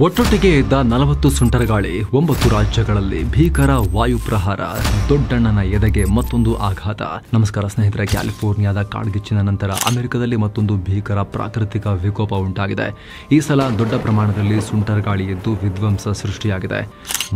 ಒಟ್ಟೊಟ್ಟಿಗೆ ಇದ್ದ 40 ಸುಂಟರಗಾಳಿ 9 ರಾಜ್ಯಗಳಲ್ಲಿ ಭೀಕರ ವಾಯು ಪ್ರಹಾರ, ದೊಡ್ಡಣ್ಣನ ಎದೆಗೆ ಮತ್ತೊಂದು ಆಘಾತ. ನಮಸ್ಕಾರ ಸ್ನೇಹಿತರೆ, ಕ್ಯಾಲಿಫೋರ್ನಿಯಾದ ಕಾಡ್ಗಿಚ್ಚಿನ ನಂತರ ಅಮೆರಿಕದಲ್ಲಿ ಮತ್ತೊಂದು ಭೀಕರ ಪ್ರಾಕೃತಿಕ ವಿಕೋಪ ಉಂಟಾಗಿದೆ. ಈ ಸಲ ದೊಡ್ಡ ಪ್ರಮಾಣದಲ್ಲಿ ಸುಂಟರಗಾಳಿ ಎದ್ದು ವಿಧ್ವಂಸ ಸೃಷ್ಟಿಯಾಗಿದೆ.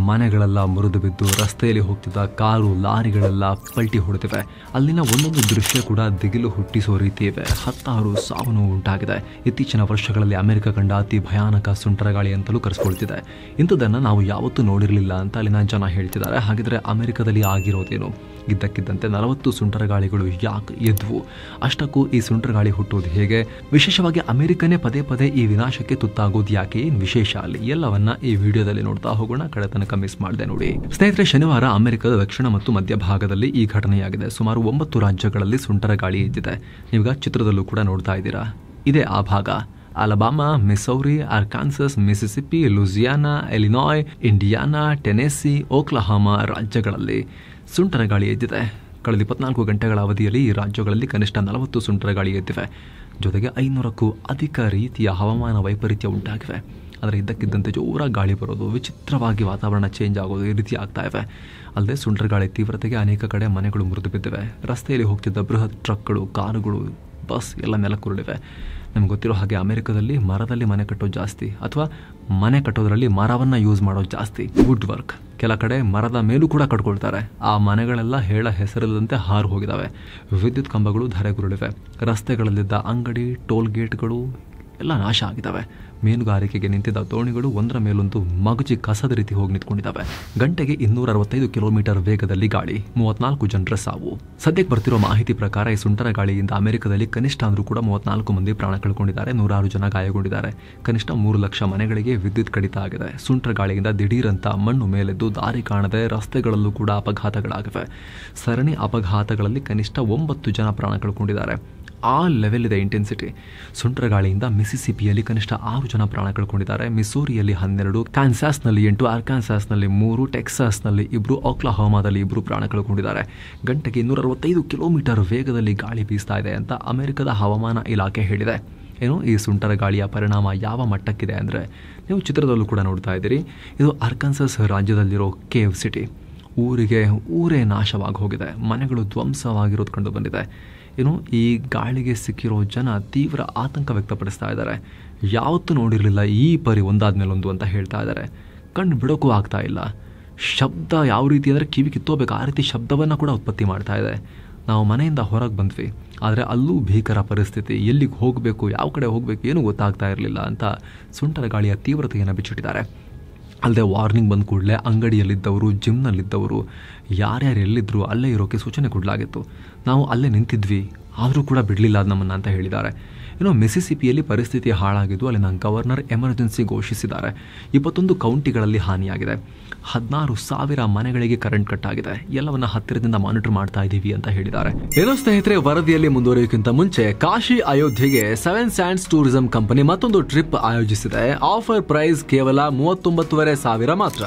ಮನೆಗಳೆಲ್ಲ ಮುರಿದು ಬಿದ್ದು ರಸ್ತೆಯಲ್ಲಿ ಹೋಗ್ತಿದ್ದ ಕಾರು ಲಾರಿಗಳೆಲ್ಲ ಪಲ್ಟಿ ಹೊಡೆದಿವೆ. ಅಲ್ಲಿನ ಒಂದೊಂದು ದೃಶ್ಯ ಕೂಡ ದಿಗಿಲು ಹುಟ್ಟಿಸುವ ರೀತಿ ಇವೆ. 10 ಸಾವು ನೋವು ಉಂಟಾಗಿದೆ. ಇತ್ತೀಚಿನ ವರ್ಷಗಳಲ್ಲಿ ಅಮೆರಿಕ ಕಂಡ ಅತಿ ಭಯಾನಕ ಸುಂಟರಗಾಳಿ ಅಂತಲೂ ಕರೆಸ್ಕೊಳ್ತಿದೆ. ಇಂಥದನ್ನ ನಾವು ಯಾವತ್ತೂ ನೋಡಿರಲಿಲ್ಲ ಅಂತ ಅಲ್ಲಿನ ಜನ ಹೇಳ್ತಿದ್ದಾರೆ. ಹಾಗಿದ್ರೆ ಅಮೆರಿಕದಲ್ಲಿ ಆಗಿರೋದೇನು? ಇದ್ದಕ್ಕಿದ್ದಂತೆ 40 ಸುಂಟರಗಾಳಿಗಳು ಯಾಕೆ ಎದ್ವು? ಅಷ್ಟಕ್ಕೂ ಈ ಸುಂಟರಗಾಳಿ ಹುಟ್ಟೋದು ಹೇಗೆ? ವಿಶೇಷವಾಗಿ ಅಮೆರಿಕನೇ ಪದೇ ಪದೇ ಈ ವಿನಾಶಕ್ಕೆ ತುತ್ತಾಗೋದು ಯಾಕೆ? ಏನು ವಿಶೇಷ ಅಲ್ಲಿ? ಎಲ್ಲವನ್ನ ಈ ವಿಡಿಯೋದಲ್ಲಿ ನೋಡ್ತಾ ಹೋಗೋಣ. ಕಡೆ ತನಕ ಮಿಸ್ ಮಾಡದೆ ನೋಡಿ ಸ್ನೇಹಿತರೆ. ಶನಿವಾರ ಅಮೆರಿಕದ ದಕ್ಷಿಣ ಮತ್ತು ಮಧ್ಯ ಭಾಗದಲ್ಲಿ ಈ ಘಟನೆಯಾಗಿದೆ. ಸುಮಾರು 9 ರಾಜ್ಯಗಳಲ್ಲಿ ಸುಂಟರಗಾಳಿ ಎದ್ದಿದೆ. ನೀವೀಗ ಚಿತ್ರದಲ್ಲೂ ಕೂಡ ನೋಡ್ತಾ ಇದ್ದೀರಾ. ಇದೇ ಆ ಭಾಗ. ಅಲಬಾಮಾ, ಮಿಸೌರಿ, ಆರ್ಕಾನ್ಸಸ್, ಮಿಸಿಸಿಪ್ಪಿ, ಲೂಸಿಯಾನಾ, ಎಲಿನಾಯ್, ಇಂಡಿಯಾನಾ, ಟೆನೆಸಿ, ಓಕ್ಲಹಾಮಾ ರಾಜ್ಯಗಳಲ್ಲಿ ಸುಂಟರಗಾಳಿ ಎದ್ದಿದೆ. ಕಳೆದ 24 ಗಂಟೆಗಳ ಅವಧಿಯಲ್ಲಿ ಈ ರಾಜ್ಯಗಳಲ್ಲಿ ಕನಿಷ್ಠ 40 ಸುಂಟರಗಾಳಿ ಎದ್ದಿವೆ. ಜೊತೆಗೆ 500ಕ್ಕೂ ಅಧಿಕ ರೀತಿಯ ಹವಾಮಾನ ವೈಪರೀತ್ಯ ಉಂಟಾಗಿವೆ. ಆದರೆ ಇದ್ದಕ್ಕಿದ್ದಂತೆ ಜೋರಾಗಿ ಗಾಳಿ ಬರೋದು, ವಿಚಿತ್ರವಾಗಿ ವಾತಾವರಣ ಚೇಂಜ್ ಆಗೋದು, ಈ ರೀತಿ ಆಗ್ತಾ ಇವೆ. ಅಲ್ಲದೆ ಸುಂಟರಗಾಳಿ ತೀವ್ರತೆಗೆ ಅನೇಕ ಕಡೆ ಮನೆಗಳು ಮುರಿದು ಬಿದ್ದಿವೆ. ರಸ್ತೆಯಲ್ಲಿ ಹೋಗ್ತಿದ್ದ ಬೃಹತ್ ಟ್ರಕ್ಗಳು, ಕಾರುಗಳು, ಬಸ್ ಎಲ್ಲ ನೆಲಕ್ಕುರುಳಿವೆ. ನಮ್ಗೆ ಗೊತ್ತಿರೋ ಹಾಗೆ ಅಮೆರಿಕದಲ್ಲಿ ಮರದಲ್ಲಿ ಮನೆ ಕಟ್ಟೋದು ಜಾಸ್ತಿ, ಅಥವಾ ಮನೆ ಕಟ್ಟೋದ್ರಲ್ಲಿ ಮರವನ್ನು ಯೂಸ್ ಮಾಡೋದು ಜಾಸ್ತಿ. Wood work. ಕೆಲ ಕಡೆ ಮರದ ಮೇಲೂ ಕೂಡ ಕಟ್ಕೊಳ್ತಾರೆ. ಆ ಮನೆಗಳೆಲ್ಲ ಹೇಳ ಹೆಸರಿಲ್ಲದಂತೆ ಹಾರು ಹೋಗಿದ್ದಾವೆ. ವಿದ್ಯುತ್ ಕಂಬಗಳು ಧರೆಗುರುಳಿವೆ. ರಸ್ತೆಗಳಲ್ಲಿದ್ದ ಅಂಗಡಿ, ಟೋಲ್ ಗೇಟ್ಗಳು ಎಲ್ಲ ನಾಶ ಆಗಿದ್ದಾವೆ. ಮೀನುಗಾರಿಕೆಗೆ ನಿಂತಿದ್ದ ದೋಣಿಗಳು ಒಂದರ ಮೇಲೊಂದು ಮಗುಚಿ ಕಸದ ರೀತಿ ಹೋಗಿ ನಿಂತ್ಕೊಂಡಿದ್ದಾವೆ. ಗಂಟೆಗೆ 265 ಕಿಲೋಮೀಟರ್ ವೇಗದಲ್ಲಿ ಗಾಳಿ, 34 ಜನರ ಸಾವು. ಸದ್ಯಕ್ಕೆ ಬರ್ತಿರೋ ಮಾಹಿತಿ ಪ್ರಕಾರ ಈ ಸುಂಟರ ಗಾಳಿಯಿಂದ ಅಮೆರಿಕದಲ್ಲಿ ಕನಿಷ್ಠ ಅಂದ್ರೂ ಕೂಡ 34 ಮಂದಿ ಪ್ರಾಣ ಕಳ್ಕೊಂಡಿದ್ದಾರೆ. 106 ಜನ ಗಾಯಗೊಂಡಿದ್ದಾರೆ. ಕನಿಷ್ಠ 3 ಲಕ್ಷ ಮನೆಗಳಿಗೆ ವಿದ್ಯುತ್ ಕಡಿತ ಆಗಿದೆ. ಸುಂಟರ ಗಾಳಿಯಿಂದ ದಿಢೀರಂತ ಮಣ್ಣು ಮೇಲೆದ್ದು ದಾರಿ ಕಾಣದೆ ರಸ್ತೆಗಳಲ್ಲೂ ಕೂಡ ಅಪಘಾತಗಳಾಗಿವೆ. ಸರಣಿ ಅಪಘಾತಗಳಲ್ಲಿ ಕನಿಷ್ಠ 9 ಜನ ಪ್ರಾಣ ಕಳ್ಕೊಂಡಿದ್ದಾರೆ. ಆ ಲೆವೆಲ್ ಇದೆ ಇಂಟೆನ್ಸಿಟಿ. ಸುಂಟರಗಾಳಿಯಿಂದ ಮಿಸಿಸಿಪಿಯಲ್ಲಿ ಕನಿಷ್ಠ 6 ಜನ ಪ್ರಾಣ ಕಳ್ಕೊಂಡಿದ್ದಾರೆ. ಮಿಸೂರಿಯಲ್ಲಿ 12, ಕ್ಯಾನ್ಸಾಸ್ನಲ್ಲಿ 8, ಆರ್ಕಾನ್ಸಾಸ್ನಲ್ಲಿ 3, ಟೆಕ್ಸಾಸ್ನಲ್ಲಿ 2, ಓಕ್ಲಹಾಮಾದಲ್ಲಿ 2 ಪ್ರಾಣ ಕಳ್ಕೊಂಡಿದ್ದಾರೆ. ಗಂಟೆಗೆ 265 ಕಿಲೋಮೀಟರ್ ವೇಗದಲ್ಲಿ ಗಾಳಿ ಬೀಸ್ತಾ ಇದೆ ಅಂತ ಅಮೆರಿಕದ ಹವಾಮಾನ ಇಲಾಖೆ ಹೇಳಿದೆ. ಏನು ಈ ಸುಂಟರ ಗಾಳಿಯ ಪರಿಣಾಮ ಯಾವ ಮಟ್ಟಕ್ಕಿದೆ ಅಂದರೆ, ನೀವು ಚಿತ್ರದಲ್ಲೂ ಕೂಡ ನೋಡ್ತಾ ಇದ್ದೀರಿ. ಇದು ಆರ್ಕಾನ್ಸಾಸ್ ರಾಜ್ಯದಲ್ಲಿರೋ ಕೇವ್ ಸಿಟಿ. ಊರೇ ನಾಶವಾಗಿ ಹೋಗಿದೆ. ಮನೆಗಳು ಧ್ವಂಸವಾಗಿರೋದು ಕಂಡು ಬಂದಿದೆ. ಈ ಗಾಳಿಗೆ ಸಿಕ್ಕಿರೋ ಜನ ತೀವ್ರ ಆತಂಕ ವ್ಯಕ್ತಪಡಿಸ್ತಾ ಇದ್ದಾರೆ. ಯಾವತ್ತೂ ನೋಡಿರಲಿಲ್ಲ ಈ ಪರಿ ಒಂದಾದ್ಮೇಲೊಂದು ಅಂತ ಹೇಳ್ತಾ ಇದ್ದಾರೆ. ಕಣ್ಣು ಬಿಡೋಕ್ಕೂ ಆಗ್ತಾ ಇಲ್ಲ. ಶಬ್ದ ಯಾವ ರೀತಿ ಅಂದರೆ ಕಿವಿ ಕಿತ್ತೋಬೇಕು, ಆ ರೀತಿ ಶಬ್ದವನ್ನು ಕೂಡ ಉತ್ಪತ್ತಿ ಮಾಡ್ತಾ ಇದೆ. ನಾವು ಮನೆಯಿಂದ ಹೊರಗೆ ಬಂದ್ವಿ, ಆದರೆ ಅಲ್ಲೂ ಭೀಕರ ಪರಿಸ್ಥಿತಿ. ಎಲ್ಲಿಗೆ ಹೋಗಬೇಕು, ಯಾವ ಕಡೆ ಹೋಗಬೇಕು ಏನೂ ಗೊತ್ತಾಗ್ತಾ ಇರಲಿಲ್ಲ ಅಂತ ಸುಂಟರ ಗಾಳಿಯ ತೀವ್ರತೆಯನ್ನು ಬಿಚ್ಚಿಟ್ಟಿದ್ದಾರೆ. ಅಲ್ಲದೆ ವಾರ್ನಿಂಗ್ ಬಂದ ಕೂಡಲೇ ಅಂಗಡಿಯಲ್ಲಿದ್ದವರು, ಜಿಮ್ನಲ್ಲಿದ್ದವರು, ಯಾರ್ಯಾರು ಎಲ್ಲಿದ್ದರು ಅಲ್ಲೇ ಇರೋಕ್ಕೆ ಸೂಚನೆ ಕೊಡಲಾಗಿತ್ತು. ನಾವು ಅಲ್ಲೇ ನಿಂತಿದ್ವಿ, ಆದರೂ ಕೂಡ ಬಿಡಲಿಲ್ಲ ಅದು ನಮ್ಮನ್ನು ಅಂತ ಹೇಳಿದ್ದಾರೆ. ಮಿಸಿಸಿಪಿಯಲ್ಲಿ ಪರಿಸ್ಥಿತಿ ಹಾಳಾಗಿದ್ದು ಅಲ್ಲಿನ ಗವರ್ನರ್ ಎಮರ್ಜೆನ್ಸಿ ಘೋಷಿಸಿದ್ದಾರೆ. 21 ಕೌಂಟಿಗಳಲ್ಲಿ ಹಾನಿಯಾಗಿದೆ. 16,000 ಮನೆಗಳಿಗೆ ಕರೆಂಟ್ ಕಟ್ ಆಗಿದೆ. ಎಲ್ಲವನ್ನ ಹತ್ತಿರದಿಂದ ಮಾನಿಟರ್ ಮಾಡ್ತಾ ಇದ್ದೀವಿ ಅಂತ ಹೇಳಿದ್ದಾರೆ. ಸ್ನೇಹಿತರೆ, ವರದಿಯಲ್ಲಿ ಮುಂದುವರಿಯೋಕ್ಕಿಂತ ಮುಂಚೆ ಕಾಶಿ ಅಯೋಧ್ಯೆಗೆ 7 ಸ್ಯಾಂಡ್ಸ್ ಟೂರಿಸಂ ಕಂಪನಿ ಮತ್ತೊಂದು ಟ್ರಿಪ್ ಆಯೋಜಿಸಿದೆ. ಆಫರ್ ಪ್ರೈಸ್ ಕೇವಲ 39,500 ಮಾತ್ರ.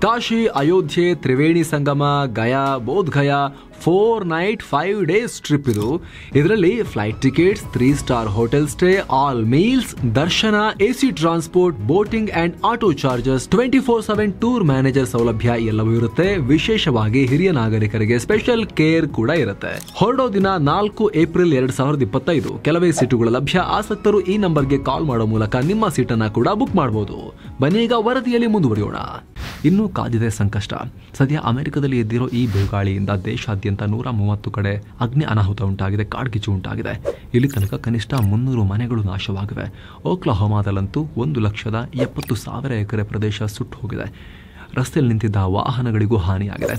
Kashi Ayodhya Triveni Sangam Gaya Bodh Gaya 4 night 5 days trip ಇದು. ಇದರಲ್ಲಿ flight tickets, 3 star hotel stay, all meals, ದರ್ಶನ, AC transport, boating and auto charges, 24/7 tour manager ಸೌಲಭ್ಯ ಎಲ್ಲವೂ ಇರುತ್ತೆ. ವಿಶೇಷವಾಗಿ ಹಿರಿಯ ನಾಗರಿಕರಿಗೆ ಸ್ಪೆಷಲ್ ಕೇರ್ ಕೂಡ ಇರುತ್ತೆ. ಹೊರಡೋ ದಿನ 4 ಏಪ್ರಿಲ್ 2025. ಕೆಲವೇ ಸೀಟುಗಳು ಲಭ್ಯ. ಆಸಕ್ತರು ಈ ನಂಬರ್ಗೆ ಕಾಲ್ ಮಾಡೋ ಮೂಲಕ ನಿಮ್ಮ ಸೀಟನ್ನ ಕೂಡ ಬುಕ್ ಮಾಡಬಹುದು. ಬನ್ನಿ ಈಗ ವರದಿಯಲ್ಲಿ ಮುಂದುವರಿಯೋಣ. ಇನ್ನೂ ಕಾದಿದೆ ಸಂಕಷ್ಟ. ಸದ್ಯ ಅಮೆರಿಕದಲ್ಲಿ ಎದ್ದಿರೋ ಈ ಬಿರುಗಾಳಿಯಿಂದ ದೇಶಾದ್ಯಂತ 130 ಕಡೆ ಅಗ್ನಿ ಅನಾಹುತ ಉಂಟಾಗಿದೆ, ಕಾಡ್ಗಿಚ್ಚು ಉಂಟಾಗಿದೆ. ಇಲ್ಲಿ ತನಕ ಕನಿಷ್ಠ 300 ಮನೆಗಳು ನಾಶವಾಗಿವೆ. ಓಕ್ಲಹೋಮಾದಲ್ಲಂತೂ 1,70,000 ಎಕರೆ ಪ್ರದೇಶ ಸುಟ್ಟು ಹೋಗಿದೆ. ರಸ್ತೆಯಲ್ಲಿ ನಿಂತಿದ್ದ ವಾಹನಗಳಿಗೂ ಹಾನಿಯಾಗಿದೆ.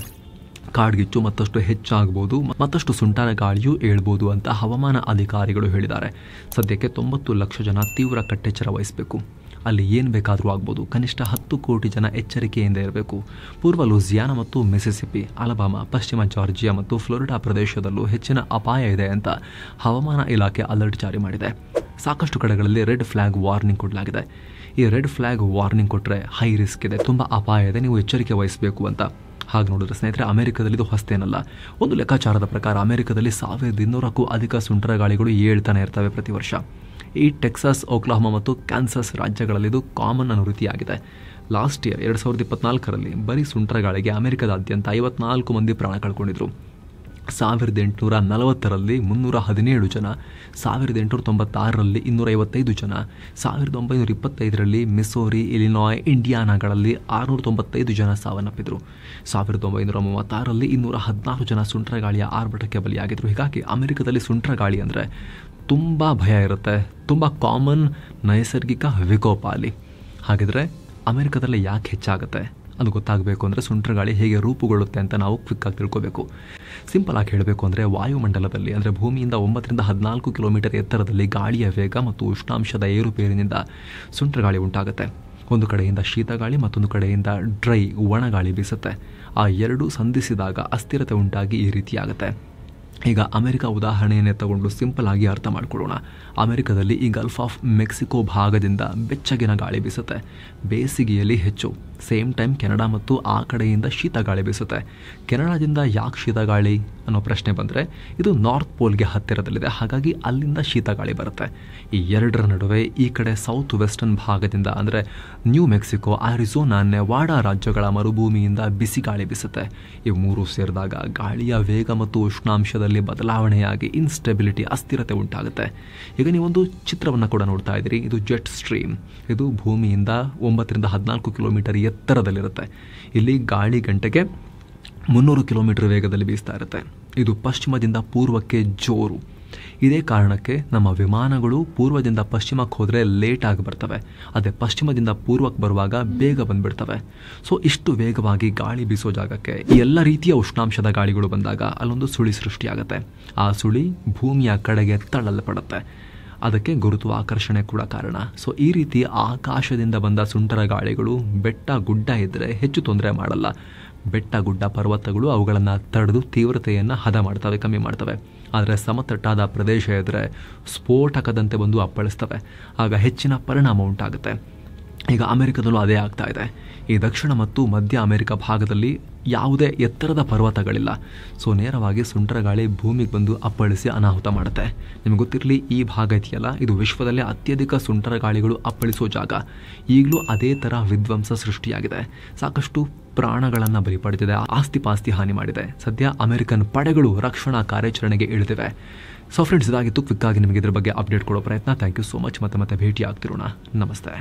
ಕಾಡ್ಗಿಚ್ಚು ಮತ್ತಷ್ಟು ಹೆಚ್ಚಾಗಬಹುದು, ಮತ್ತಷ್ಟು ಸುಂಟರ ಗಾಳಿಯೂ ಏಳ್ಬೋದು ಅಂತ ಹವಾಮಾನ ಅಧಿಕಾರಿಗಳು ಹೇಳಿದ್ದಾರೆ. ಸದ್ಯಕ್ಕೆ 90 ಲಕ್ಷ ಜನ ತೀವ್ರ ಕಟ್ಟೆಚ್ಚರ ವಹಿಸಬೇಕು. ಅಲ್ಲಿ ಏನು ಬೇಕಾದರೂ ಆಗ್ಬೋದು. ಕನಿಷ್ಠ 10 ಕೋಟಿ ಜನ ಎಚ್ಚರಿಕೆಯಿಂದ ಇರಬೇಕು. ಪೂರ್ವ ಲೂಸಿಯಾನಾ ಮತ್ತು ಮಿಸಿಸಿಪ್ಪಿ, ಅಲಬಾಮಾ, ಪಶ್ಚಿಮ ಜಾರ್ಜಿಯಾ ಮತ್ತು ಫ್ಲೋರಿಡಾ ಪ್ರದೇಶದಲ್ಲೂ ಹೆಚ್ಚಿನ ಅಪಾಯ ಇದೆ ಅಂತ ಹವಾಮಾನ ಇಲಾಖೆ ಅಲರ್ಟ್ ಜಾರಿ ಮಾಡಿದೆ. ಸಾಕಷ್ಟು ಕಡೆಗಳಲ್ಲಿ ರೆಡ್ ಫ್ಲಾಗ್ ವಾರ್ನಿಂಗ್ ಕೊಡಲಾಗಿದೆ. ಈ ರೆಡ್ ಫ್ಲಾಗ್ ವಾರ್ನಿಂಗ್ ಕೊಟ್ಟರೆ ಹೈ ರಿಸ್ಕ್ ಇದೆ, ತುಂಬ ಅಪಾಯ ಇದೆ, ನೀವು ಎಚ್ಚರಿಕೆ ವಹಿಸಬೇಕು ಅಂತ. ಹಾಗೆ ನೋಡಿದ್ರೆ ಸ್ನೇಹಿತರೆ, ಅಮೆರಿಕದಲ್ಲಿ ಇದು ಹೊಸತೇನಲ್ಲ. ಒಂದು ಲೆಕ್ಕಾಚಾರದ ಪ್ರಕಾರ ಅಮೆರಿಕದಲ್ಲಿ 1200ಕ್ಕೂ ಅಧಿಕ ಸುಂಟರ ಗಾಳಿಗಳು ಏಳ್ತಾನೆ ಇರ್ತವೆ ಪ್ರತಿ ವರ್ಷ. ಈ ಟೆಕ್ಸಾಸ್, ಓಕ್ಲಹೋಮಾ ಮತ್ತು ಕ್ಯಾನ್ಸಸ್ ರಾಜ್ಯಗಳಲ್ಲಿ ಇದು ಕಾಮನ್ ಅನ್ನೋ ರೀತಿಯಾಗಿದೆ. ಲಾಸ್ಟ್ ಇಯರ್ 2024ರಲ್ಲಿ ಬರೀ ಸುಂಟರಗಾಳಿಗೆ ಅಮೆರಿಕದಾದ್ಯಂತ 54 ಮಂದಿ ಪ್ರಾಣ ಕಳ್ಕೊಂಡಿದ್ರು. 1840ರಲ್ಲಿ 317 ಜನ, 1896ರಲ್ಲಿ 255 ಜನ, 1925ರಲ್ಲಿ ಮಿಸೋರಿ, ಇಲಿನಾಯ್, ಇಂಡಿಯಾನಾಗಳಲ್ಲಿ 695 ಜನ ಸಾವನ್ನಪ್ಪಿದ್ರು. 1936ರಲ್ಲಿ 216 ಜನ ಸುಂಟರಗಾಳಿಯ ಆರ್ಭಟಕ್ಕೆ ಬಲಿಯಾಗಿದ್ರು. ಹೀಗಾಗಿ ಅಮೆರಿಕದಲ್ಲಿ ಸುಂಟರಗಾಳಿ ಅಂದರೆ ತುಂಬ ಭಯ ಇರುತ್ತೆ, ತುಂಬ ಕಾಮನ್ ನೈಸರ್ಗಿಕ ವಿಕೋಪ ಅಲ್ಲಿ. ಹಾಗಿದ್ರೆ ಅಮೆರಿಕದಲ್ಲಿ ಯಾಕೆ ಹೆಚ್ಚಾಗುತ್ತೆ ಅದು ಗೊತ್ತಾಗಬೇಕು ಅಂದರೆ ಸುಂಟರಗಾಳಿ ಹೇಗೆ ರೂಪುಗೊಳ್ಳುತ್ತೆ ಅಂತ ನಾವು ಕ್ವಿಕ್ಕಾಗಿ ತಿಳ್ಕೋಬೇಕು. ಸಿಂಪಲ್ ಆಗಿ ಹೇಳಬೇಕು ಅಂದರೆ ವಾಯುಮಂಡಲದಲ್ಲಿ ಅಂದರೆ ಭೂಮಿಯಿಂದ 9ರಿಂದ 14 ಕಿಲೋಮೀಟರ್ ಎತ್ತರದಲ್ಲಿ ಗಾಳಿಯ ವೇಗ ಮತ್ತು ಉಷ್ಣಾಂಶದ ಏರುಪೇರಿನಿಂದ ಸುಂಟರಗಾಳಿ ಉಂಟಾಗುತ್ತೆ. ಒಂದು ಕಡೆಯಿಂದ ಶೀತಗಾಳಿ, ಮತ್ತೊಂದು ಕಡೆಯಿಂದ ಡ್ರೈ ಒಣಗಾಳಿ ಬೀಸುತ್ತೆ. ಆ ಎರಡೂ ಸಂಧಿಸಿದಾಗ ಅಸ್ಥಿರತೆ ಉಂಟಾಗಿ ಈ ರೀತಿಯಾಗುತ್ತೆ. ಈಗ ಅಮೆರಿಕ ಉದಾಹರಣೆಯನ್ನೇ ತಗೊಂಡು ಸಿಂಪಲ್ ಆಗಿ ಅರ್ಥ ಮಾಡ್ಕೊಳ್ಳೋಣ. ಅಮೆರಿಕದಲ್ಲಿ ಈ ಗಲ್ಫ್ ಆಫ್ ಮೆಕ್ಸಿಕೋ ಭಾಗದಿಂದ ಬೆಚ್ಚಗಿನ ಗಾಳಿ ಬೀಸುತ್ತೆ, ಬೇಸಿಗೆಯಲ್ಲಿ ಹೆಚ್ಚು. ಸೇಮ್ ಟೈಮ್ ಕೆನಡಾ ಮತ್ತು ಆ ಕಡೆಯಿಂದ ಶೀತಗಾಳಿ ಬೀಸುತ್ತೆ. ಕೆನಡಾದಿಂದ ಯಾಕೆ ಶೀತಗಾಳಿ ಅನ್ನೋ ಪ್ರಶ್ನೆ ಬಂದರೆ ಇದು ನಾರ್ತ್ ಪೋಲ್ಗೆ ಹತ್ತಿರದಲ್ಲಿದೆ, ಹಾಗಾಗಿ ಅಲ್ಲಿಂದ ಶೀತಗಾಳಿ ಬರುತ್ತೆ. ಈ ಎರಡರ ನಡುವೆ ಈ ಕಡೆ ಸೌತ್ ವೆಸ್ಟರ್ನ್ ಭಾಗದಿಂದ ಅಂದರೆ ನ್ಯೂ ಮೆಕ್ಸಿಕೋ, ಆರಿಜೋನಾ, ನೆವಾಡಾ ರಾಜ್ಯಗಳ ಮರುಭೂಮಿಯಿಂದ ಬಿಸಿ ಗಾಳಿ ಬೀಸುತ್ತೆ. ಇವು ಮೂರು ಸೇರಿದಾಗ ಗಾಳಿಯ ವೇಗ ಮತ್ತು ಉಷ್ಣಾಂಶದಲ್ಲಿ ಬದಲಾವಣೆಯಾಗಿ ಇನ್ಸ್ಟೆಬಿಲಿಟಿ, ಅಸ್ಥಿರತೆ ಉಂಟಾಗುತ್ತೆ. ಈಗ ನೀವೊಂದು ಚಿತ್ರವನ್ನು ಕೂಡ ನೋಡ್ತಾ ಇದ್ದೀರಿ. ಇದು ಜೆಟ್ ಸ್ಟ್ರೀಮ್. ಇದು ಭೂಮಿಯಿಂದ 9ರಿಂದ 14 ಕಿಲೋಮೀಟರ್ ಎತ್ತರದಲ್ಲಿರುತ್ತೆ. ಇಲ್ಲಿ ಗಾಳಿ ಗಂಟೆಗೆ 300 ಕಿಲೋಮೀಟರ್ ವೇಗದಲ್ಲಿ ಬೀಸ್ತಾ ಇರುತ್ತೆ. ಇದು ಪಶ್ಚಿಮದಿಂದ ಪೂರ್ವಕ್ಕೆ ಜೋರು. ಇದೇ ಕಾರಣಕ್ಕೆ ನಮ್ಮ ವಿಮಾನಗಳು ಪೂರ್ವದಿಂದ ಪಶ್ಚಿಮಕ್ಕೆ ಹೋದರೆ ಲೇಟಾಗಿ ಬರ್ತವೆ, ಅದೇ ಪಶ್ಚಿಮದಿಂದ ಪೂರ್ವಕ್ಕೆ ಬರುವಾಗ ಬೇಗ ಬಂದುಬಿಡ್ತವೆ. ಸೊ ಇಷ್ಟು ವೇಗವಾಗಿ ಗಾಳಿ ಬೀಸೋ ಜಾಗಕ್ಕೆ ಈ ಎಲ್ಲ ರೀತಿಯ ಉಷ್ಣಾಂಶದ ಗಾಳಿಗಳು ಬಂದಾಗ ಅಲ್ಲೊಂದು ಸುಳಿ ಸೃಷ್ಟಿಯಾಗುತ್ತೆ. ಆ ಸುಳಿ ಭೂಮಿಯ ಕಡೆಗೆ ತಳ್ಳಲ್ಪಡುತ್ತೆ. ಅದಕ್ಕೆ ಗುರುತ್ವಾಕರ್ಷಣೆ ಕೂಡ ಕಾರಣ. ಸೊ ಈ ರೀತಿ ಆಕಾಶದಿಂದ ಬಂದ ಸುಂಟರ ಗಾಳಿಗಳು ಬೆಟ್ಟ ಗುಡ್ಡ ಇದ್ದರೆ ಹೆಚ್ಚು ತೊಂದರೆ ಮಾಡಲ್ಲ. ಬೆಟ್ಟ ಗುಡ್ಡ ಪರ್ವತಗಳು ಅವುಗಳನ್ನು ತಡೆದು ತೀವ್ರತೆಯನ್ನು ಹದ ಮಾಡ್ತವೆ, ಕಮ್ಮಿ ಮಾಡ್ತವೆ. ಆದರೆ ಸಮತಟ್ಟಾದ ಪ್ರದೇಶ ಇದ್ದರೆ ಸ್ಫೋಟಕದಂತೆ ಬಂದು ಅಪ್ಪಳಿಸ್ತವೆ, ಆಗ ಹೆಚ್ಚಿನ ಪರಿಣಾಮ ಉಂಟಾಗುತ್ತೆ. ಈಗ ಅಮೆರಿಕದಲ್ಲೂ ಅದೇ ಆಗ್ತಾ ಇದೆ. ಈ ದಕ್ಷಿಣ ಮತ್ತು ಮಧ್ಯ ಅಮೆರಿಕ ಭಾಗದಲ್ಲಿ ಯಾವುದೇ ಎತ್ತರದ ಪರ್ವತಗಳಿಲ್ಲ. ಸೊ ನೇರವಾಗಿ ಸುಂಟರಗಾಳಿ ಭೂಮಿಗೆ ಬಂದು ಅಪ್ಪಳಿಸಿ ಅನಾಹುತ ಮಾಡುತ್ತೆ. ನಿಮಗೆ ಗೊತ್ತಿರಲಿ, ಈ ಭಾಗ ಇದೆಯಲ್ಲ, ಇದು ವಿಶ್ವದಲ್ಲೇ ಅತ್ಯಧಿಕ ಸುಂಟರಗಾಳಿಗಳು ಅಪ್ಪಳಿಸೋ ಜಾಗ. ಈಗಲೂ ಅದೇ ಥರ ವಿಧ್ವಂಸ ಸೃಷ್ಟಿಯಾಗಿದೆ. ಸಾಕಷ್ಟು ಪ್ರಾಣಗಳನ್ನು ಬಲಿ ಪಡೆದಿದೆ, ಆಸ್ತಿ ಹಾನಿ ಮಾಡಿದೆ. ಸದ್ಯ ಅಮೆರಿಕನ್ ಪಡೆಗಳು ರಕ್ಷಣಾ ಕಾರ್ಯಾಚರಣೆಗೆ ಇಳಿದಿವೆ. ಸೊ ಫ್ರೆಂಡ್ಸ್, ಇದಾಗಿತ್ತು ಕ್ವಿಕ್ಕಾಗಿ ನಿಮಗೆ ಇದ್ರ ಬಗ್ಗೆ ಅಪ್ಡೇಟ್ ಕೊಡೋ ಪ್ರಯತ್ನ. Thank you so much. ಮತ್ತೆ ಭೇಟಿ ಆಗ್ತಿರೋಣ. ನಮಸ್ತೆ.